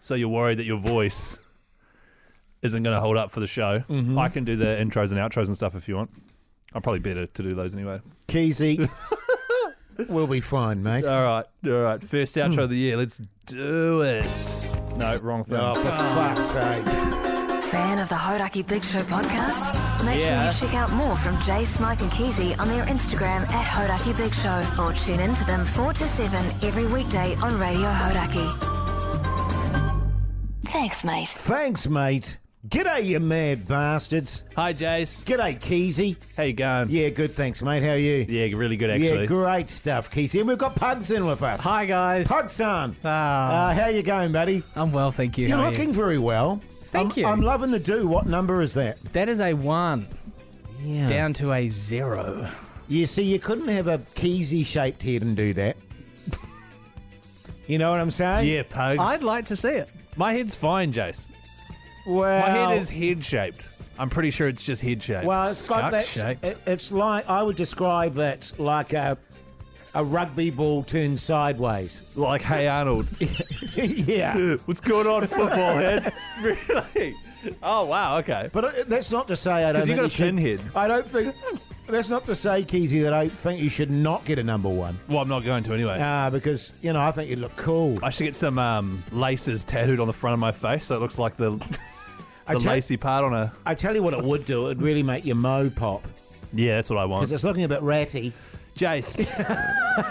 so you're worried that your voice isn't going to hold up for the show, I can do the intros and outros and stuff if you want. I'm probably better to do those anyway. Keezy, we'll be fine, mate. All right. First outro of the year. Let's do it. No, wrong thing. Oh, for fuck's sake. Fan of the Hodaki Big Show podcast? Make sure you check out more from Jace, Mike and Keezy on their Instagram at Hodaki Big Show, or tune in to them 4 to 7 every weekday on Radio Hodaki. Thanks, mate. Thanks, mate. G'day, you mad bastards. Hi, Jace. G'day, Keezy. How you going? Yeah, good, thanks, mate. How are you? Yeah, really good, actually. Yeah, great stuff, Keezy. And we've got Pugs in with us. Hi, guys. Pug-san. How you going, buddy? I'm well, thank you. You're How are looking very well. Thank you. I'm loving the do. What number is that? That is a 1 Yeah. down to a 0. You see, you couldn't have a Keezy-shaped head and do that. You know what I'm saying? Yeah, Pugs. I'd like to see it. My head's fine, Jace. Well, My head is head-shaped. I'm pretty sure it's just head-shaped. Well, it's got that. Skull-shaped. It's like, I would describe it like a rugby ball turned sideways. Like, hey, Arnold. Yeah. What's going on, football head? Really? Oh, wow, okay. But that's not to say I don't 'Cause you think got a pinhead. I don't think... That's not to say, Keezy, that I think you should not get a number 1. Well, I'm not going to anyway. Because, I think you'd look cool. I should get some laces tattooed on the front of my face so it looks like the lacy part on a... I tell you what it would do. It would really make your mo pop. Yeah, that's what I want. Because it's looking a bit ratty. Jace,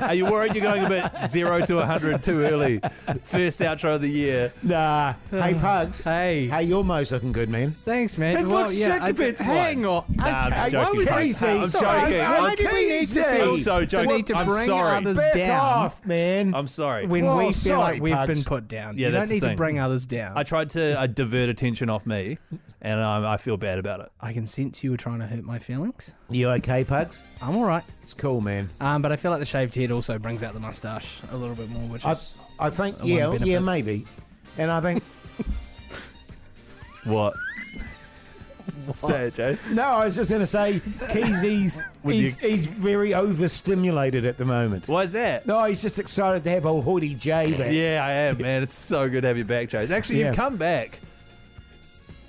are you worried you're going a bit 0 to 100 too early? First outro of the year. Nah. Hey, Pugs. Hey. Hey, your mo's looking good, man. Thanks, man. His looks shit compared to mine. Hang on. Nah, I'm just Why joking, would mate. we Keezy. I'm Sorry, joking. why do we need to I'm feel- so joking. We need to I'm bring sorry. others Back down off, man. I'm sorry. when Oh, we feel sorry, like we've Pugs. been put down. Yeah, you that's don't need the to thing. bring others down. I tried to divert attention off me, and I feel bad about it. I can sense you were trying to hurt my feelings. You okay, Pugs? I'm all right. It's cool, man. But I feel like the shaved head also brings out the mustache a little bit more, which is... I think, one yeah, benefit. maybe. And I think... What? Say it, Jace. No, I was just going to say, Keezy's he's very overstimulated at the moment. Why is that? No, he's just excited to have old Hoodie J back. Yeah, I am, man. It's so good to have you back, Jace. Actually, Yeah. you've come back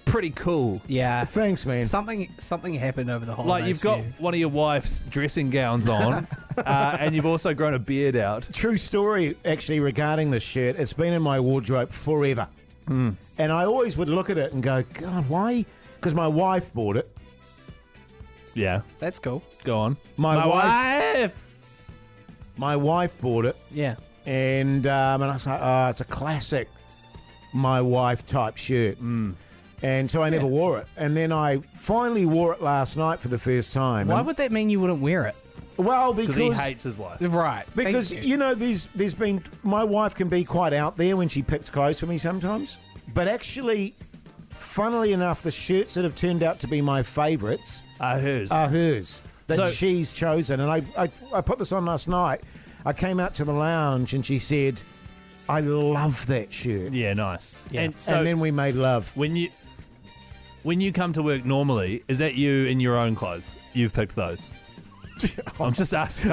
pretty cool. Yeah. Thanks, man. Something happened over the holidays. Like, you've got one of your wife's dressing gowns on, and you've also grown a beard out. True story, actually, regarding this shirt. It's been in my wardrobe forever. And I always would look at it and go, God, why? Because my wife bought it. Yeah, That's cool. go on. My wife! My wife bought it. Yeah. And I was like, oh, it's a classic my wife type shirt. And so I never wore it. And then I finally wore it last night for the first time. Why And- would that mean you wouldn't wear it? well, Because because he hates his wife. Right. Because Thank you know, there's been my wife can be quite out there when she picks clothes for me sometimes, but actually, funnily enough, the shirts that have turned out to be my favourites Hers. are hers that So- she's chosen. And I put this on last night. I came out to the lounge and she said, "I love that shirt." Yeah, nice. Yeah. And so and then we made love. when you come to work normally, is that you in your own clothes? You've picked those. I'm just asking.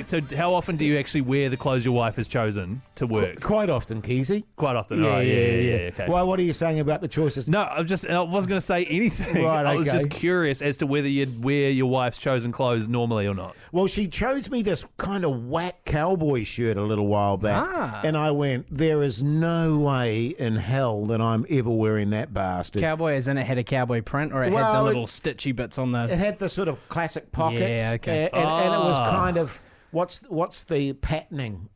So how often do you actually wear the clothes your wife has chosen to work? Quite often, Keezy. Quite often. All right, yeah. Okay. Well, what are you saying about the choices? No, I wasn't going to say anything. Right, I was okay. just curious as to whether you'd wear your wife's chosen clothes normally or not. Well, she chose me this kind of whack cowboy shirt a little while back. And I went, there is no way in hell that I'm ever wearing that bastard. Cowboy, as in it had a cowboy print, or it had Well, the little stitchy bits on the... It had the sort of classic pockets. Yeah, okay. And it was kind of, what's the patterning?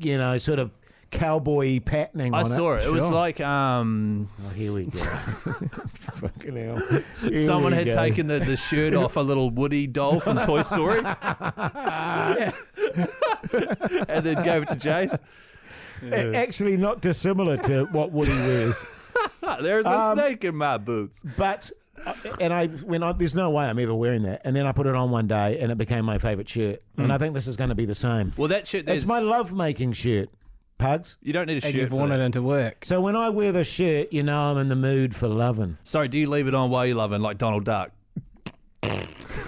You know, sort of cowboy patterning I on saw it. It was Sure. like Oh, here we go. Fucking hell. Here someone we had go. taken the shirt off a little Woody doll from Toy Story. And then gave it to Jace. Actually, not dissimilar to what Woody wears. There's a snake in my boots. But there's no way I'm ever wearing that. And then I put it on one day, and it became my favourite shirt. And I think this is going to be the same. Well, that shirt, It's my love-making shirt, Pugs. you don't need a And shirt you've for worn that. it into work. So when I wear the shirt, you know I'm in the mood for loving. Sorry, do you leave it on while you're loving, like Donald Duck?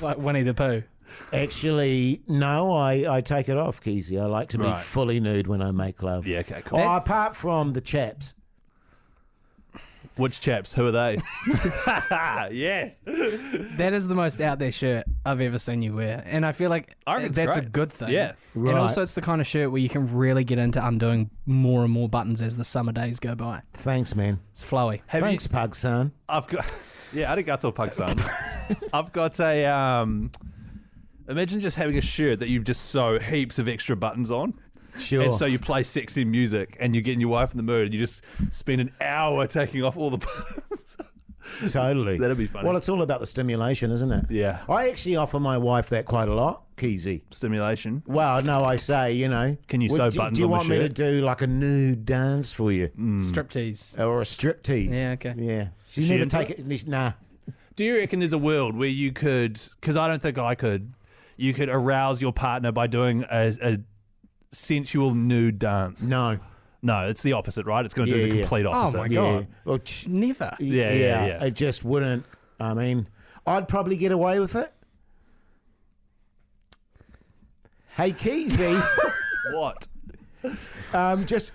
Like Winnie the Pooh. Actually, no, I take it off, Keezy. I like to be Right. fully nude when I make love. Yeah, okay, cool. Oh, apart from the chaps. Which chaps? Who are they? Yes. That is the most out there shirt I've ever seen you wear, and I feel like I reckon it's that's a great. good thing. Yeah. Right. And also, it's the kind of shirt where you can really get into undoing more and more buttons as the summer days go by. Thanks, man. It's flowy. Have Thanks, you, Pug son. I've got. Yeah, arigato, Pug-san. I've got a. Imagine just having a shirt that you just sew heaps of extra buttons on. Sure. And so you play sexy music and you're getting your wife in the mood and you just spend an hour taking off all the buttons. Totally. That'd be funny. Well, it's all about the stimulation, isn't it? Yeah. I actually offer my wife that quite a lot, Keezy. Stimulation. Well, no, I say, Can you sew buttons Do you on the want me to shirt? do like a nude dance for you? Striptease. Or a striptease? Yeah, okay. Yeah. She's She never into take it. Nah. Do you reckon there's a world where you could, because I don't think I could, you could arouse your partner by doing a sensual nude dance? No. No, it's the opposite, right? It's going to do Yeah, the yeah. complete opposite. my Yeah. God. Well, Never. Yeah. It just wouldn't. I mean, I'd probably get away with it. Hey, Keezy. What? Just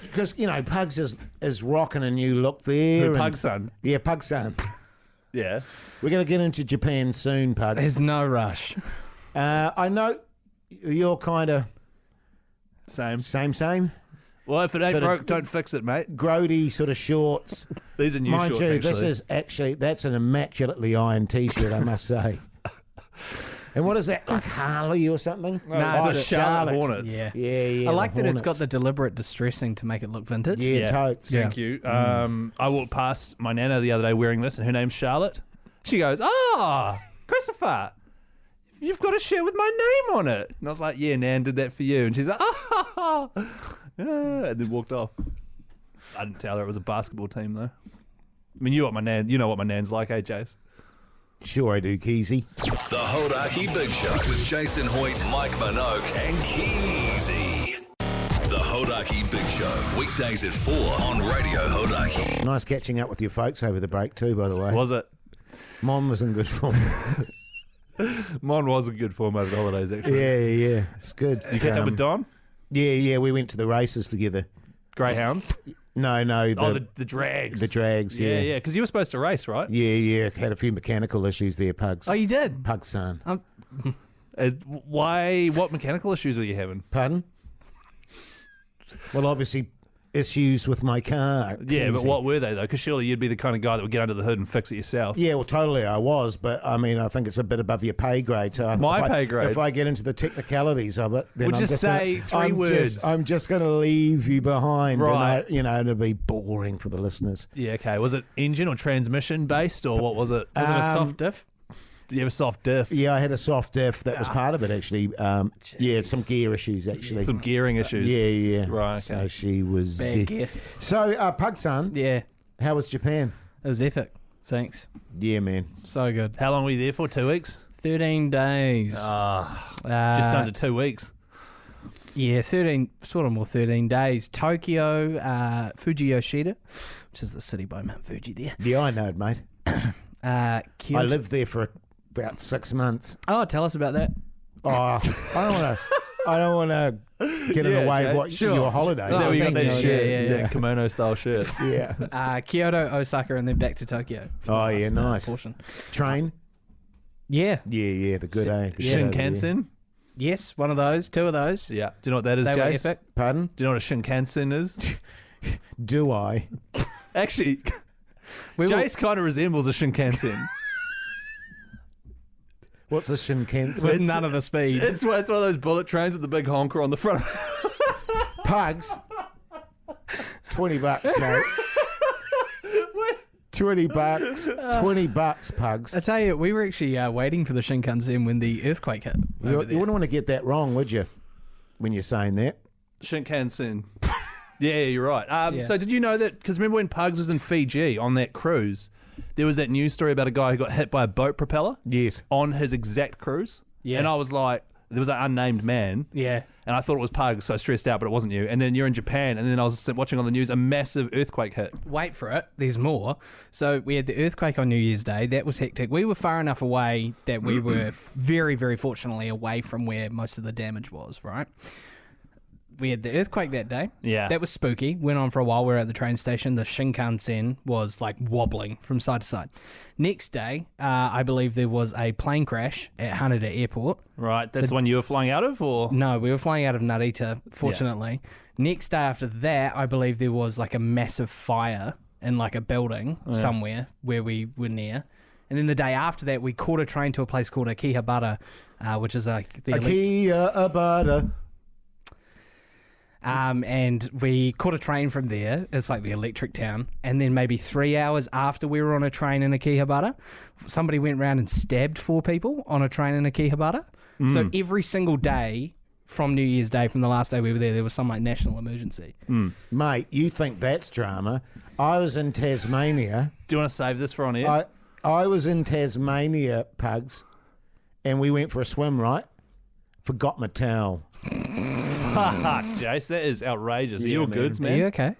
because, Pugs is rocking a new look there. Who, and- Pug-san? Yeah, Pug-san. Yeah. We're going to get into Japan soon, Pugs. There's no rush. I know you're kind of Same. same. Well, if it ain't Sort of- broke, don't fix it, mate. Grody sort of shorts. These are new Mind shorts, you, actually. that's an immaculately ironed T-shirt, I must say. And what is that, like Harley or something? No, Nah, it's it's the a Charlotte Charlotte. Hornets. Yeah. Yeah. I like the that it's got Hornets. the deliberate distressing to make it look vintage. Yeah, Yeah. totes. Yeah. Thank you. I walked past my nana the other day wearing this, and her name's Charlotte. She goes, Christopher, you've got a shirt with my name on it. And I was like, yeah, Nan did that for you. And she's like, and then walked off. I didn't tell her it was a basketball team, though. I mean, you know what my nan's like, eh, Jace? Sure I do, Keezy. The Hodaki Big Show with Jason Hoyt, Mike Minogue, and Keezy. The Hodaki Big Show, weekdays at 4 on Radio Hodaki. Nice catching up with your folks over the break too, by the way. Was it? Mom was in good form. Mine was a good form over the holidays, actually. yeah. It's good. You catch up with Don? Yeah, we went to the races together. Greyhounds? No, The drags. the drags, Yeah, because you were supposed to race, right? Yeah, had a few mechanical issues there, Pugs. Oh, you did? Pug son. Why? What mechanical issues were you having? Pardon? Well, obviously, issues with my car. Yeah, but Keezy. what were they, though? Because surely you'd be the kind of guy that would get under the hood and fix it yourself. Yeah, well, totally, I was, but I mean, I think it's a bit above your pay grade. So My pay grade? If I get into the technicalities of it, then We'll I'm just say gonna, 3 I'm words. I'm just going to leave you behind, Right. And it'll be boring for the listeners. Yeah, okay. Was it engine or transmission based, or what was it? Was it a soft diff? Did you have a soft diff? Yeah, I had a soft diff. That was part of it, actually. Some gear issues, actually. Some gearing issues. Yeah. Right, okay. So she was. Bad gear. So, Pug son, Yeah. how was Japan? It was epic. Thanks. Yeah, man. So good. How long were you there for? 2 weeks? 13 days. Just under 2 weeks. Yeah, 13, sort of more 13 days. Tokyo, Fuji Yoshida, which is the city by Mount Fuji there. Yeah, I know it, mate. Kyoto. I lived there for about 6 months. Oh, tell us about that. Oh, I don't want to get in the way of what Sure. your holiday. Is that where you got thank that you. shirt? Yeah. That kimono style shirt. Yeah. Kyoto, Osaka, and then back to Tokyo. for the Oh, yeah, last, nice. portion. Train? Yeah. Yeah, the good A. the good A, Shinkansen? Yes, one of those, 2 of those. Yeah. Do you know what that is, They were Jace? epic. Yeah. Pardon? Do you know what a Shinkansen is? Do I? Actually, We were- Jace kind of resembles a Shinkansen. What's a Shinkansen? with none of the speed. It's one of those bullet trains with the big honker on the front. Pugs? $20, mate. $20, Pugs. I tell you, we were actually waiting for the Shinkansen when the earthquake hit. You over there. wouldn't want to get that wrong, would you? When you're saying that. Shinkansen. Yeah, you're right. Yeah. So did you know that, because remember when Pugs was in Fiji on that cruise, there was that news story about a guy who got hit by a boat propeller Yes. on his exact cruise? Yeah. And I was like, there was an unnamed man. Yeah. And I thought it was Pugs, so I stressed out, but it wasn't you. And then you're in Japan, and then I was watching on the news, a massive earthquake hit. Wait for it. There's more. So we had the earthquake on New Year's Day. That was hectic. We were far enough away that we were very, very fortunately away from where most of the damage was, right? we had the earthquake that day. Yeah. That was spooky. Went on for a while. We were at the train station. The Shinkansen was like wobbling from side to side. Next day, I believe there was a plane crash at Haneda Airport. Right, that's the one you were flying out of, or? No, we were flying out of Narita, fortunately. Next day after that, I believe there was like a massive fire in like a building somewhere where we were near. And then the day after that, we caught a train to a place called Akihabara, which is like the Akihabara. And we caught a train from there. It's like the electric town. And then maybe 3 hours after we were on a train in Akihabara, somebody went round and stabbed 4 people on a train in Akihabara. So every single day from New Year's Day, from the last day we were there was some like national emergency. Mate, you think that's drama. I was in Tasmania. Do you want to save this for on air? I was in Tasmania, Pugs, and we went for a swim, right? Forgot my towel. Jace, that is outrageous. Are you all goods, man? Are you okay?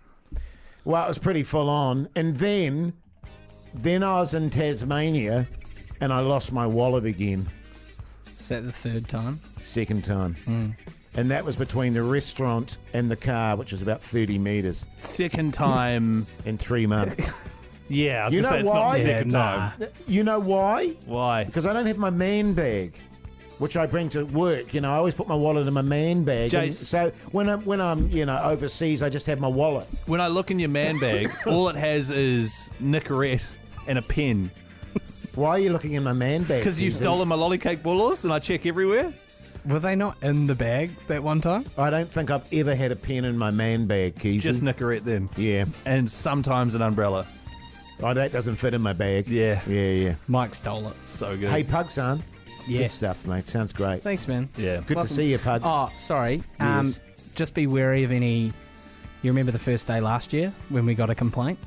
Well, it was pretty full on. And then I was in Tasmania, and I lost my wallet again. Is that the third time? Second time. And that was between the restaurant and the car, which was about 30 metres Second time. in 3 months. Yeah, I was You going to say know it's not why? the second Yeah, time. You know why? Why? Because I don't have my man bag, which I bring to work. You know, I always put my wallet in my man bag. And Jace. so when I'm overseas, I just have my wallet. When I look in your man bag, all it has is Nicorette and a pen. Why are you looking in my man bag? Because you've Keezy? stolen my lollycake bullets and I check everywhere. Were they not in the bag that one time? I don't think I've ever had a pen in my man bag, Keezy. Just Nicorette then. Yeah. And sometimes an umbrella. Oh, that doesn't fit in my bag. Yeah. Yeah. Mike stole it. So good. Hey, Pugson. Yeah. Good stuff, mate. Sounds great. Thanks, man. Yeah. Good Welcome. to see you, Pugs. Oh, sorry. Yes. Just be wary of any... You remember the first day last year when we got a complaint?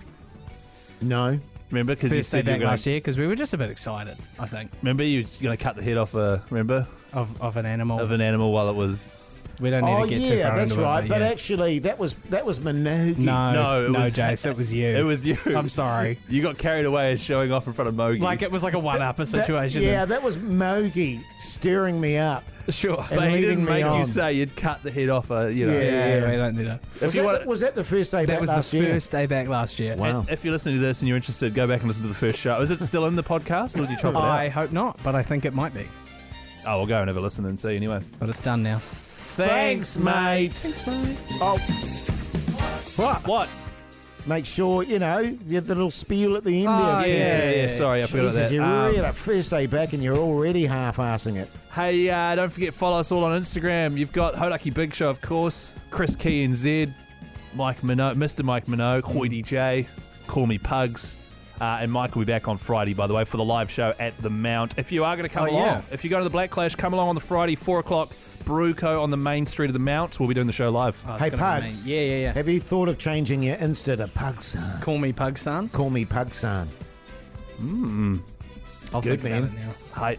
No. Remember? Because you First day said you were back going last year because we were just a bit excited, I think, Remember you were going to cut the head off of an animal. of an animal while it was... We don't need Oh, to get too yeah, far that's into right. it. But yeah. actually, that was Minogi. No, it was- Jace, it was you. It was you. I'm sorry. You got carried away showing off in front of Mogi. Like it was like a one-upper situation. Yeah, that was Mogi stirring me up. sure. and but he leading didn't me make on. you say you'd cut the head off a, Yeah. Yeah, we don't need to. If you want, Was that the first day That back was last the year? first day back last year. Wow. and if you're listening to this and you're interested, go back and listen to the first show. Is it still in the podcast or did you chop it I out? hope not, but I think it might be. Oh, we'll go and have a listen and see anyway. But it's done now. Thanks, mate. Oh, What? make sure, the little spiel at the end Oh, there. Yeah, sorry, I forgot Jesus, about you're that. really first day back and you're already half-assing it. Hey, don't forget, follow us all on Instagram. You've got Hodaki Big Show, of course, Chris Key and Zed, Mike Minogue, Mr. Mike Minogue, Hoity J, Call Me Pugs. And Mike will be back on Friday, by the way, for the live show at the Mount. If you are going to come Oh, along, yeah. if you go to the Black Clash, come along on the Friday, 4 o'clock, Brewco on the main street of the Mount. We'll be doing the show live. Oh, it's Hey, gonna be Pugs. amazing. Yeah. Have you thought of changing your Insta to Pugson? Call me Pug Son. Call me Pugson. I'll good, think about man. it now. Hey,